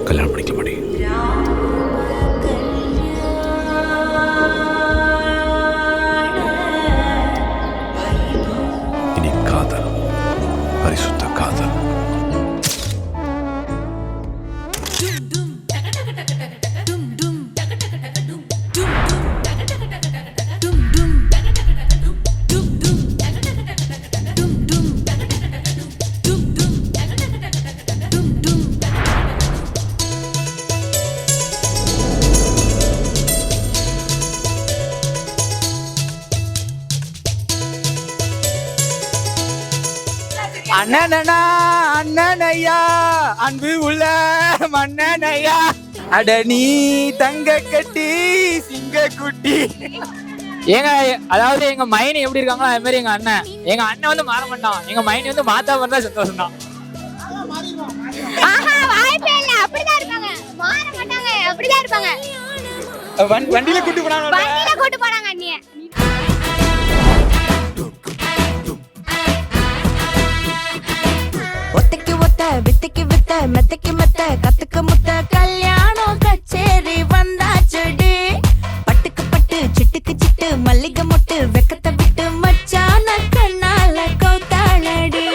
கல்யாணம் பண்ணிக்க மாட்டேன். இனி காதல், பரிசுத்த காதல். அண்ணனா அண்ணனையா அன்பு உள்ள மன்னனையா அட நீ தங்க கட்டி சிங்க குட்டி. ஏங்க அதாவது எங்க மைனி எப்படி இருக்காங்களோ அது மாதிரி எங்க அண்ணன் வந்து மாற மாட்டான். எங்க மைனி வந்து மாத்தா பண்ணா சந்தோஷம் தான். வண்டியில கூட்டு போனாங்க அண்ணிய. ஒத்தைக்கு ஒத்த வித்தைக்கு வித்த மெத்தைக்கு மெத்த கத்துக்க முத்த கல்யாணம் கச்சேரி வந்தாச்சுடி. பட்டுக்கு பட்டு சிட்டுக்கு சிட்டு மல்லிகை மொட்டு வெக்கத்தை விட்டு மச்சான கண்ணால கௌத்தாளடி.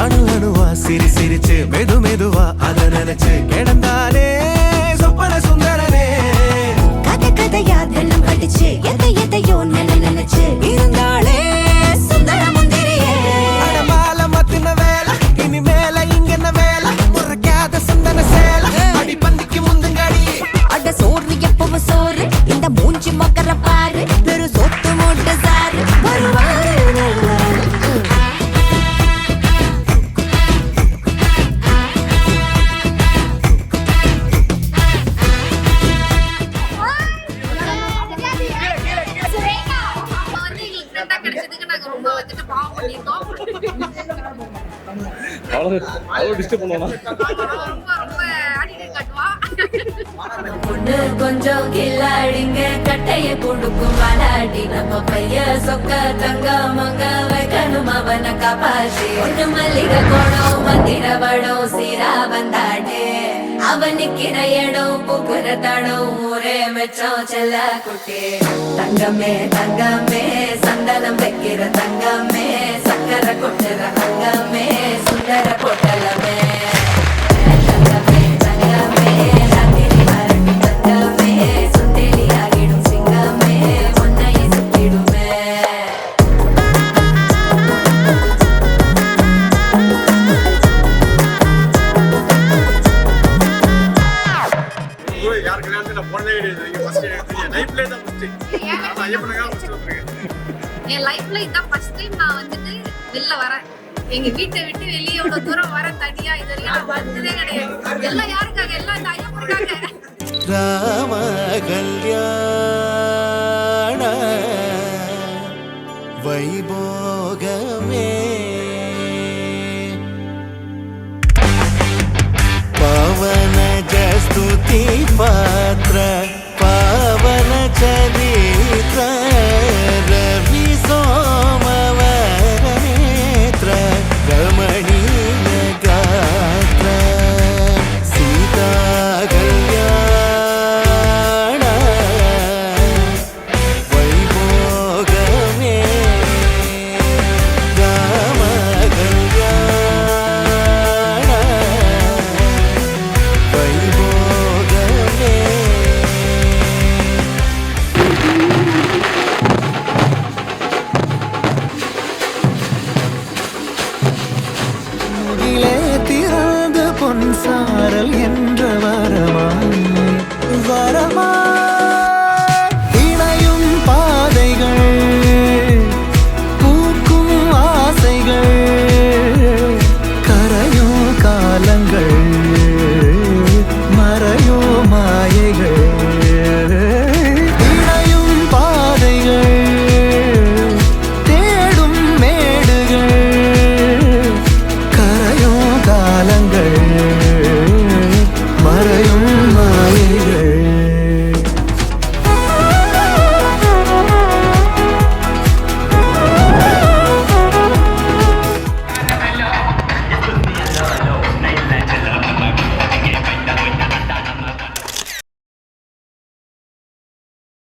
அணு அணுவா சிரி சிரிச்சு மெது மெதுவா அத நினைச்சு கிடந்தாலே சொப்பன சுந்தரனே. கதை கதையா தினம் படிச்சு எதை எதையோ நினைச்சு இருந்தாலே சுந்தர முந்திரியே. அடமால மத்தின வேலை இனி மேல இங்க என்ன வேலை முறைக்காத சந்தன சேலை அடி பந்திக்கு முந்துங்கடி. அட சோறு எப்பவும் சோறு இந்த மூஞ்சி மொக்கர பாரு பெரு சொத்து மூட்டை சாரு வருவாரு. பொண்ணு கொஞ்சம் கில்லாடிங்க கட்டைய கொடுக்கும் வாலாடி நம்ம பைய சொக்க தங்க மங்க வைக்கணும் அவனை காப்பாசி. ஒண்ணு மல்லிகை கோணம் மந்திர வடம் சீரா வந்தாடே அவனுக்கிற இடம் புக்குற தடம் ஊரே மெச்சம் செல்ல குட்டி. தங்கமே தங்கமே சந்தனம் வைக்கிற தங்கமே சக்கர கொட்டுற தங்கமே சுந்தர பொட்டலமே. தங்கமே தங்கமே நந்தினி வரட்டு தங்கமே சுந்தரி ஆகிடும் சிங்கமே உன்னை சுத்திடுமே. என் லைஃப்ல இதான் ஃபர்ஸ்ட் டைம் நான் வந்துட்டு வெளில வரேன். எங்க வீட்டை விட்டு வெளியே எவ்வளவு தூரம் வரேன் தனியா. இது வரைக்கும் நான் வந்ததே கிடையாது. எல்லாம் யாருக்காக? எல்லாம் இந்த ஐயப்பனுக்காக. ராம கல்யாண வைபோகமே பவன ஜஸ்துதி பாத்ர பாவன சரித்ர ரவி சோமவர நேத்ர ரமணீய காத்ர சீதா கல்யாண வைபோகமே ராம கல்யாண வைபோகமே. முகிலே திறந்து பொன் சாரல் என்ற வரமாய் வரமாய்